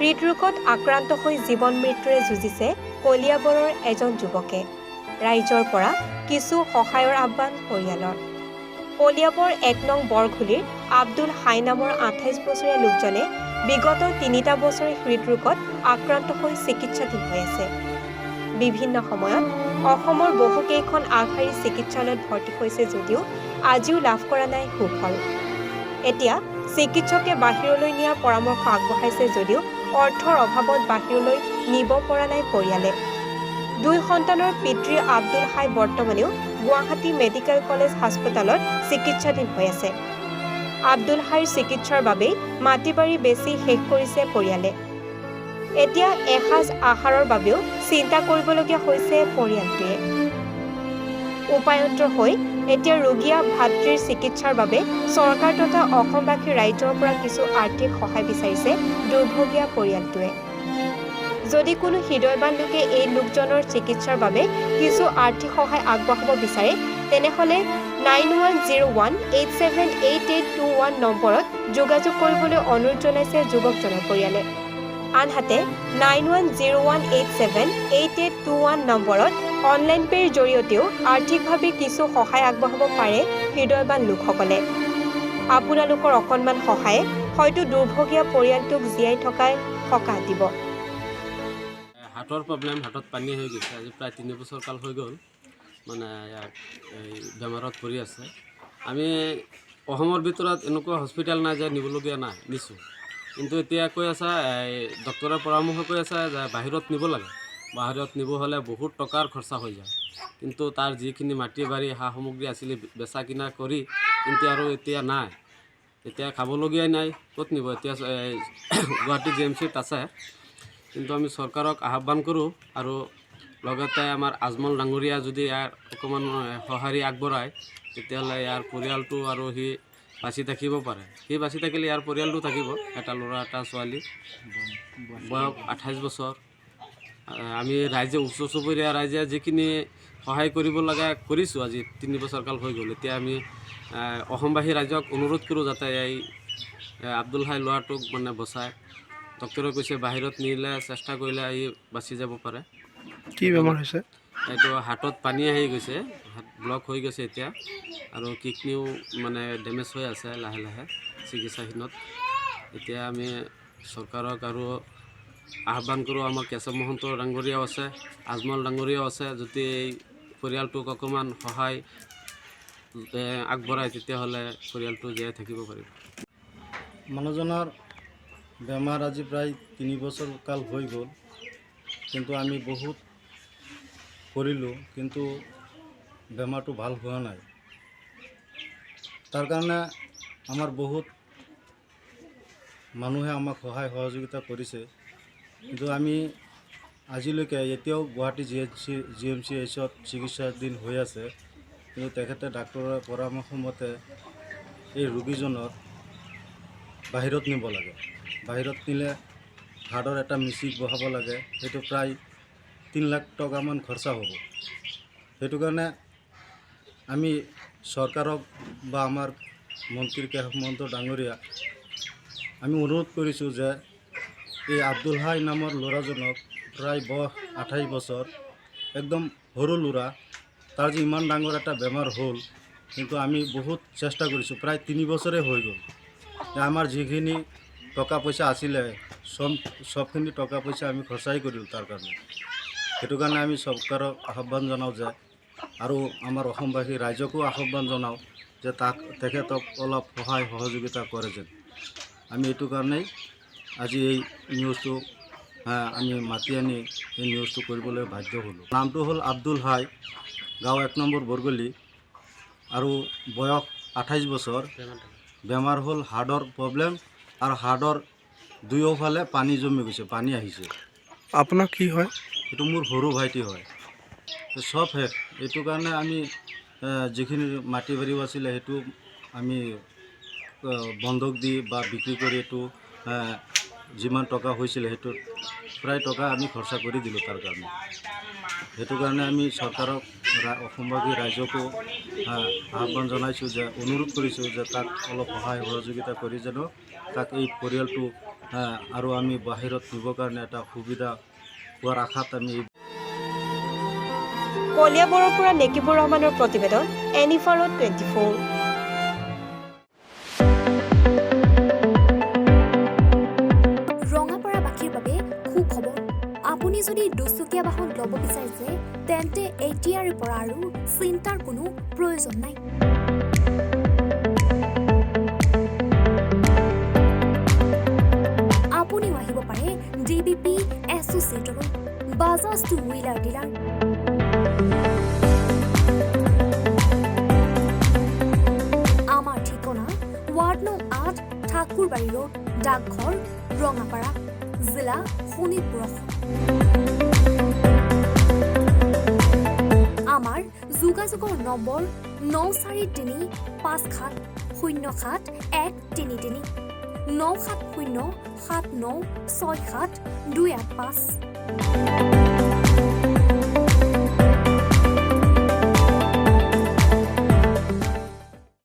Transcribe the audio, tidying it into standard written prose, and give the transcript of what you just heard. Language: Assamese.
হৃদৰোগত আক্ৰান্ত হৈ জীৱন মৃত্যুৰে যুঁজিছে কলিয়াবৰৰ এজন যুৱকে। ৰাইজৰ পৰা কিছু সহায়ৰ আহ্বান পৰিয়ালৰ। কলিয়াবৰ ১ নং বৰঘুলিৰ আব্দুল হাই নামৰ ২৮ বছৰীয়া লোকজনে বিগত ৩টা বছৰে হৃদৰোগত আক্ৰান্ত হৈ চিকিৎসাধীন হৈ আছে। বিভিন্ন সময়ত অসমৰ বহুকেইখন আগশাৰী চিকিৎসালয়ত ভৰ্তি হৈছে যদিও আজিও লাভ কৰা নাই সুফল। এতিয়া চিকিৎসকে বাহিৰলৈ নিয়াৰ পৰামৰ্শ আগবঢ়াইছে যদিও অৰ্থৰ অভাৱত বাহিৰলৈ নিব পৰা নাই পৰিয়ালে। ২ সন্তানৰ পিতৃ আব্দুল হাই বৰ্তমানেও গুৱাহাটী মেডিকেল কলেজ হাস্পতালত চিকিৎসাধীন হৈ আছে। আব্দুল হাইৰ চিকিৎসাৰ বাবেই মাটি বাৰী বেচি শেষ কৰিছে পৰিয়ালে। এতিয়া এসাঁজ আহাৰৰ বাবেও চিন্তা কৰিবলগীয়া হৈছে পৰিয়ালটোৱে। উপায়ন্তৰ হৈ এতিয়া ৰোগীয়া ভাতৃৰ চিকিৎসাৰ বাবে চৰকাৰ তথা অসমবাসী ৰাইজৰ পৰা কিছু আৰ্থিক সহায় বিচাৰিছে দুৰ্ভগীয়া পৰিয়ালটোৱে। যদি কোনো হৃদয়বান লোকে এই লোকজনৰ চিকিৎসাৰ বাবে কিছু আৰ্থিক সহায় আগবঢ়াব বিচাৰে তেনেহ'লে 9101878821 নম্বৰত যোগাযোগ কৰিবলৈ অনুৰোধ জনাইছে যুৱকজনৰ পৰিয়ালে। আনহাতে 9101878821 নম্বৰত অনলাইন পে'ৰ জৰিয়তেও আৰ্থিকভাৱে কিছু সহায় আগবঢ়াব পাৰে হৃদয়বান লোকসকলে। আপোনালোকৰ অকণমান সহায়ে হয়তো দুৰ্ভগীয়া পৰিয়ালটোক জীয়াই থকাই সকাহ দিব। হাৰ্টৰ প্ৰব্লেম, হাৰ্টত পানী হৈ গৈছে। আজি প্ৰায় 3 বছৰ কাল হৈ গ'ল, মানে ইয়াক এই বেমাৰত পৰি আছে। আমি অসমৰ ভিতৰত এনেকুৱা হস্পিটেল নাই যে নিবলগীয়া নাই, নিছোঁ। কিন্তু এতিয়া কৈ আছে, ডক্টৰে পৰামৰ্শ কৈ আছে যে বাহিৰত নিব লাগে। বাহিৰত নিব হ'লে বহুত টকাৰ খৰচা হৈ যায়। কিন্তু তাৰ যিখিনি মাটি বাৰী সা সামগ্ৰী আছিলে বেচা কিনা কৰি কিন্তু আৰু এতিয়া নাই। এতিয়া খাবলগীয়াই নাই, ক'ত নিব? এতিয়া গুৱাহাটী GMCত আছে। কিন্তু আমি চৰকাৰক আহ্বান কৰোঁ আৰু লগতে আমাৰ আজমল ডাঙৰীয়া যদি ইয়াৰ অকণমান সঁহাৰি আগবঢ়ায় তেতিয়াহ'লে ইয়াৰ পৰিয়ালটো আৰু সি বাচি থাকিব পাৰে। সি বাচি থাকিলে ইয়াৰ পৰিয়ালটো থাকিব। এটা ল'ৰা এটা ছোৱালী, বয়স 28 বছৰ। আমি ৰাইজে, ওচৰ চুবুৰীয়া ৰাইজে যিখিনি সহায় কৰিব লাগে কৰিছোঁ। আজি 3 বছৰ কাল হৈ গ'ল। এতিয়া আমি অসমবাসী ৰাইজক অনুৰোধ কৰোঁ যাতে এই আব্দুল হাই ল'ৰাটোক মানে বচায়। ডক্টৰে কৈছে বাহিৰত নিলে চেষ্টা কৰিলে ই বাচি যাব পাৰে। কি বেমাৰ হৈছে? এইটো হাৰ্টত পানী আহি গৈছে, হাৰ্ট ব্লক হৈ গৈছে এতিয়া, আৰু কিডনিও মানে ডেমেজ হৈ আছে লাহে লাহে চিকিৎসাধীনত। এতিয়া আমি চৰকাৰক আৰু আহ্বান কৰোঁ, আমাৰ কেশৱ মহন্ত ডাঙৰীয়াও আছে, আজমল ডাঙৰীয়াও আছে, যদি এই পৰিয়ালটোক অকণমান সহায় আগবঢ়ায় তেতিয়াহ'লে পৰিয়ালটো জীয়াই থাকিব পাৰিব। মানুহজনৰ বেমাৰ আজি প্ৰায় 3 বছৰ কাল হৈ গ'ল। কিন্তু আমি বহুত কৰিলোঁ, কিন্তু বেমাৰটো ভাল হোৱা নাই। তাৰ কাৰণে আমাৰ বহুত মানুহে আমাক সহায় সহযোগিতা কৰিছে। কিন্তু আমি আজিলৈকে এতিয়াও গুৱাহাটী GMCHত চিকিৎসাধীন হৈ আছে। কিন্তু তেখেতে ডাক্তৰৰ পৰামৰ্শ মতে এই ৰোগীজনক বাহিৰত নিব লাগে। বাহিৰত নিলে হাৰ্টৰ এটা মেচিন বহাব লাগে, সেইটো প্ৰায় 3 লাখ টকামান খৰচা হ'ব। সেইটো কাৰণে আমি চৰকাৰক বা আমাৰ মন্ত্ৰী কেশৱ মহন্ত ডাঙৰীয়া আমি অনুৰোধ কৰিছোঁ যে এই আব্দুল হাই নামৰ ল'ৰাজনক, প্ৰায় বয়স 28 বছৰ, একদম সৰু ল'ৰা, তাৰ যে ইমান ডাঙৰ এটা বেমাৰ হ'ল। কিন্তু আমি বহুত চেষ্টা কৰিছোঁ, প্ৰায় 3 বছৰে হৈ গ'ল। আমাৰ যিখিনি টকা পইচা আছিলে সবখিনি টকা পইচা আমি খৰচাই কৰিলোঁ তাৰ কাৰণে। সেইটো কাৰণে আমি চৰকাৰক আহ্বান জনাওঁ যে, আৰু আমাৰ অসমবাসী ৰাইজকো আহ্বান জনাওঁ যে তেখেতক অলপ সহায় সহযোগিতা কৰে যেন। আমি এইটো কাৰণেই আজি এই নিউজটো আমি মাতি আনি এই নিউজটো কৰিবলৈ বাধ্য হ'লোঁ। নামটো হ'ল আব্দুল হাই, গাঁও 1 নম্বৰ বৰগলি, আৰু বয়স 28 বছৰ। বেমাৰ হ'ল হাৰ্টৰ প্ৰব্লেম, আৰু হাৰ্টৰ দুয়োফালে পানী জমি গৈছে, পানী আহিছে। আপোনাৰ কি হয়? এইটো মোৰ সৰু ভাইটি হয়। চব শেষ। এইটো কাৰণে আমি যিখিনি মাটি বাৰীও আছিলে সেইটো আমি বন্ধক দি বা বিক্ৰী কৰি এইটো যিমান টকা হৈছিলে সেইটো প্ৰায় টকা আমি খৰচা কৰি দিলোঁ তাৰ কাৰণে। সেইটো কাৰণে আমি চৰকাৰক, অসমবাসী ৰাইজকো আহ্বান জনাইছোঁ যে, অনুৰোধ কৰিছোঁ যে তাক অলপ সহায় সহযোগিতা কৰি যেন তাক এই পৰিয়ালটো আৰু আমি বাহিৰত নিবৰ কাৰণে এটা সুবিধা হোৱাৰ আশাত আমি কলিয়াবৰৰ পৰা নেকিবুৰ ৰহমানৰ প্ৰতিবেদন এনিফাৰত 24। ৰঙাপাৰাবাসীৰ বাবে সুখবৰ। আপুনি যদি দুচকীয়া বাহন ল'ব বিচাৰিছে তেন্তে এতিয়াৰে পৰা আৰু চিন্তাৰ কোনো প্ৰয়োজন নাই। আপুনিও আহিব পাৰে DBP এছ'চিয়েটলৈ, বাজাজ টু হুইলাৰ ডিলাৰ। আমাৰ ঠিকনা ৱাৰ্ড নং 8 ঠাকুৰবাৰী ৰোড, ডাকঘৰ, ৰঙাপাৰা, জিলা শোণিতপুৰ। আমাৰ যোগাযোগৰ নম্বৰ 9435707133 9707967285285।